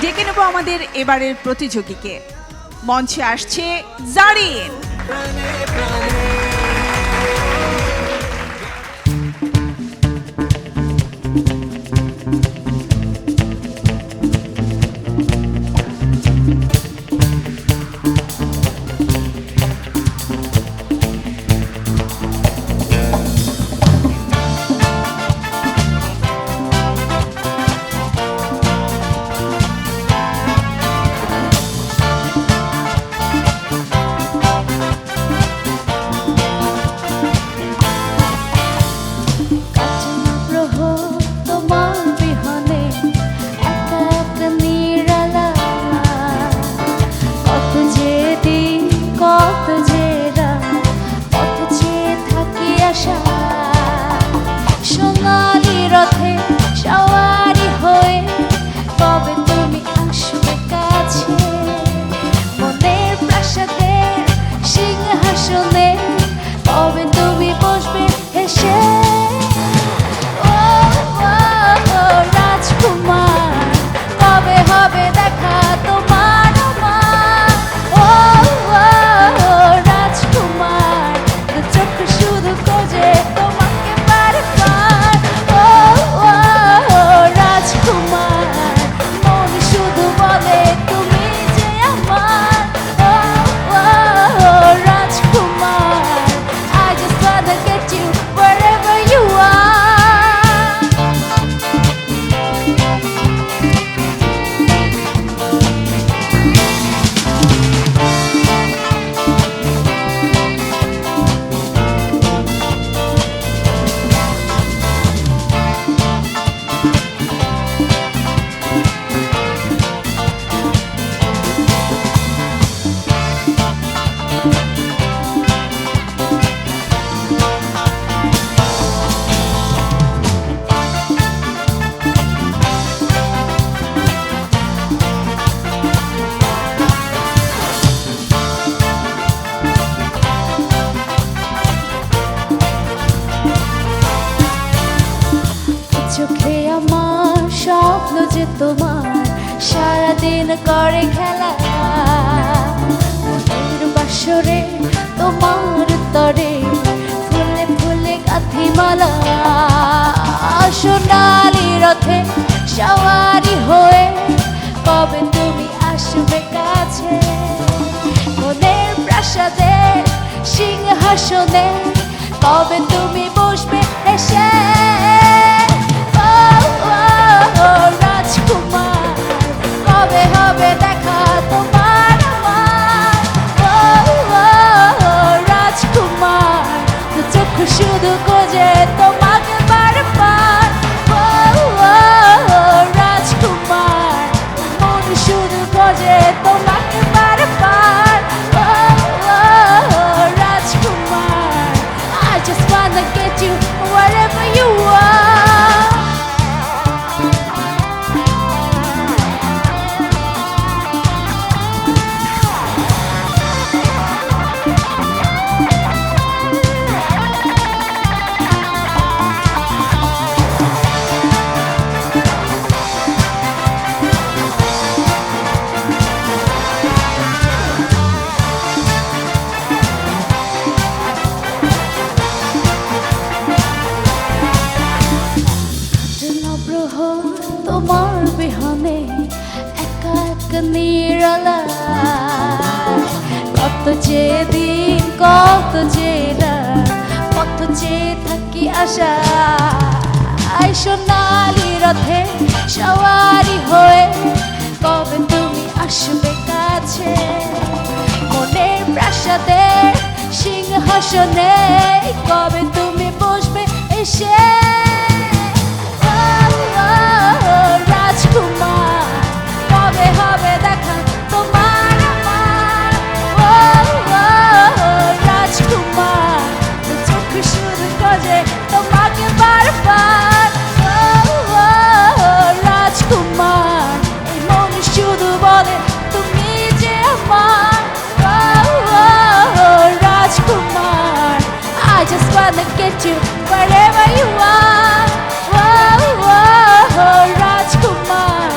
ডেকে নেব আমাদের এবারের প্রতিযোগীকে। মঞ্চে আসছে জারিন। চোখে আমার স্বপ্ন যে তোমার সারাদিন করে খেলা, মনের বাসরে তোমার তরে ফুলে ফুলে গাঁথি মালা, সোনালি রথে সওয়ারি হয়ে কবে তুমি আসবে কাছে, মনের প্রাসাদে সিংহাসনে কবে তুমি বসবে এসে। রাজকুমার কবে হবে দেখা তোমার আমার, রাজকুমার চোখ শুধু খোঁজে তোমাকে বারবার, রাজকুমার মন শুধু খোঁজে তোমাকে বারবার, রাজকুমার I just wanna get you wherever you are. তোমার বিহনে একা একা নিরালা, কত যে দিন কত যে রাত, কত যে থাকি আশা, সোনালি রথে সওয়ারি হয়ে কবে তুমি আসবে কাছে, মনের প্রাসাদে সিংহাসনে কবে তুমি বসবে এসে। রাজকুমার কবে হবে দেখা তোমার আমার, রাজকুমার চোখ শুধু খোঁজে তোমাকে বারবার, রাজকুমার এই মন শুধু বলে তুমি যে আমার, রাজকুমার I just wanna get you wherever you are. Rajkumar,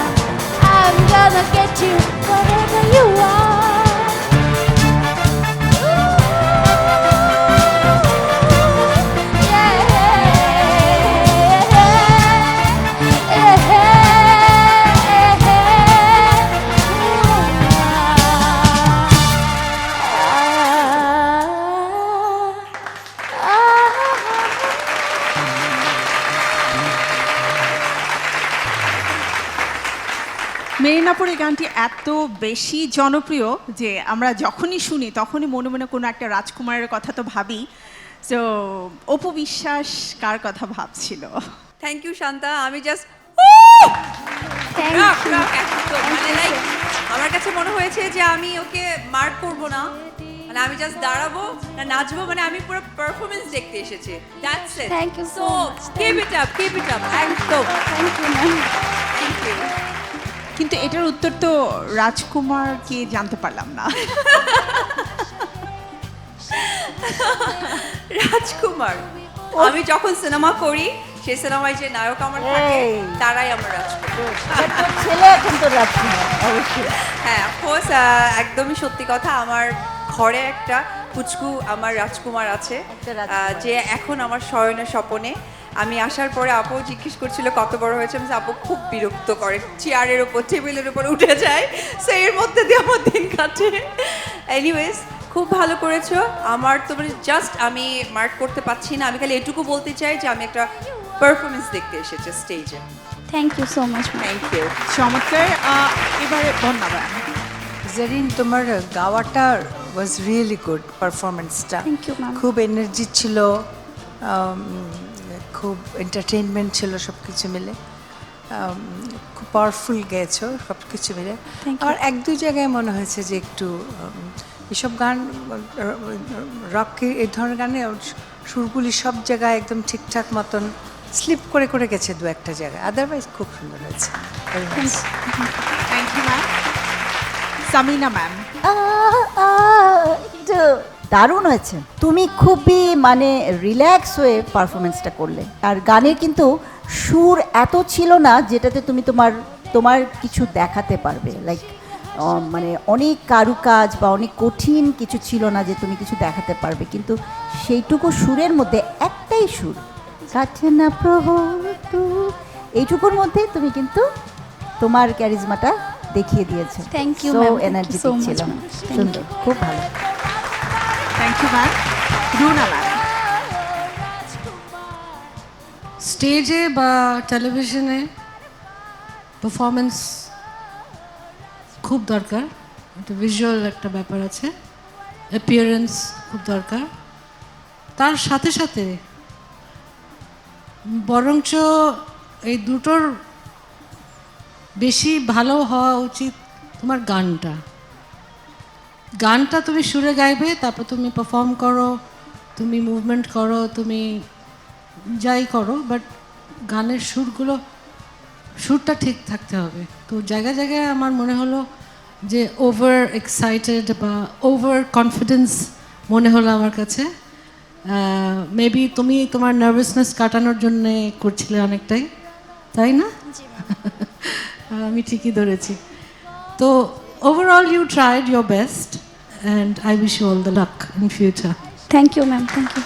I'm gonna gonna get you whatever you want. মেরিনাপুর এই গানটি এত বেশি জনপ্রিয় যে আমরা যখনই শুনি তখনই মনে মনে কোনো একটা রাজকুমারের কথা তো ভাবি। তো অপু বিশ্বাস কার কথা ভাবছিল? Thank you Shanta. আমি জাস্ট Thank you. মানে লাইক আমার কাছে মনে হয়েছে যে আমি ওকে মার্ক করব না, মানে আমি জাস্ট দাঁড়াবো না নাচবো, মানে আমি পুরো পারফরমেন্স দেখতে এসেছি। That's it. Thank you so much. Keep it up, keep it up. একদম Thank you, ma'am. Thank you. কিন্তু এটার উত্তর তো রাজকুমারকে জানতে পারলাম না। রাজকুমার, আমি যখন সিনেমা করি সেই সিনেমায় যে নায়ক আমার থাকে এই। তারাই আমার রাজকুমার। এটা তোর ছেলে এখন তো রাজকুমার অবশ্যই। হ্যাঁ, অফকোর্স একদমই সত্যি কথা। আমার ঘরে একটা পুচকু আমার রাজকুমার আছে, একটা রাজকুমার। যে এখন আমার শয়নের স্বপনে। আমি আসার পরে আপু জিজ্ঞেস করছিল কত বড় হয়েছে, আমি বলছি, আপু খুব বিরক্ত করে, চেয়ারের ওপর টেবিলের উপর উঠে যায়, সো এর মধ্যে দিয়ে আমার দিন কাটে। এনিওয়েজ, খুব ভালো করেছো। আমার তো মানে জাস্ট আমি মার্ক করতে পারছি না, আমি খালি এটুকু বলতে চাই যে আমি একটা পারফরমেন্স দেখতে এসেছি স্টেজে। Thank you so much, ma'am. Thank you. চমৎকার। এবারে বন্যা ম্যাম। জেরিন, তোমার গাওয়াটা ওয়াজ রিয়েলি গুড, পারফরমেন্সটা Thank you, ma'am. খুব এনার্জি ছিল, খুব এন্টারটেইনমেন্ট ছিল সব কিছু মিলে, খুব পাওয়ারফুল গেয়েছো সব কিছু মিলে। Thank you. আমার এক দুই জায়গায় মনে হয়েছে যে একটু এসব গান রক এই ধরনের গানে সুরগুলি সব জায়গায় একদম ঠিকঠাক মতন স্লিপ করে করে গেছে দু একটা জায়গায়, আদারওয়াইজ খুব সুন্দর হয়েছে। Very nice. Thank you ma'am. Samina ma'am. একটু দারুণ হয়েছে। তুমি খুবই মানে রিল্যাক্স হয়ে পারফরমেন্সটা করলে, আর গানের কিন্তু সুর এত ছিল না যেটাতে তুমি তোমার কিছু দেখাতে পারবে, লাইক মানে অনেক কারুকাজ বা অনেক কঠিন কিছু ছিল না যে তুমি কিছু দেখাতে পারবে, কিন্তু সেইটুকু সুরের মধ্যে একটাই সুর, কাটে না প্রহর তু, এইটুকুর মধ্যে তুমি কিন্তু তোমার ক্যারিজমাটা দেখিয়ে দিয়েছে। Thank you, so ma'am. Thank you energetic so much, ছিল, ma'am. Thank সুন্দর, খুব ভালো। Thank you ma'am. Runa ma'am. স্টেজে বা টেলিভিশনে পারফরমেন্স খুব দরকার, একটা ভিজুয়াল একটা ব্যাপার আছে, অ্যাপিয়ারেন্স খুব দরকার। তার সাথে সাথে বরঞ্চ এই দুটোর বেশি ভালো হওয়া উচিত তোমার গানটা। গানটা তুমি সুরে গাইবে, তারপর তুমি পারফর্ম করো, তুমি মুভমেন্ট করো, তুমি যাই করো, বাট গানের সুরটা ঠিক থাকতে হবে। তো জায়গায় জায়গায় আমার মনে হলো যে ওভার এক্সাইটেড বা ওভার কনফিডেন্স মনে হলো আমার কাছে। মেবি তুমি তোমার নার্ভাসনেস কাটানোর জন্যে করছিলে অনেকটাই, তাই না? আমি ঠিকই ধরেছি। তো overall you tried your best and I wish you all the luck in future. Thank you, ma'am. Thank you.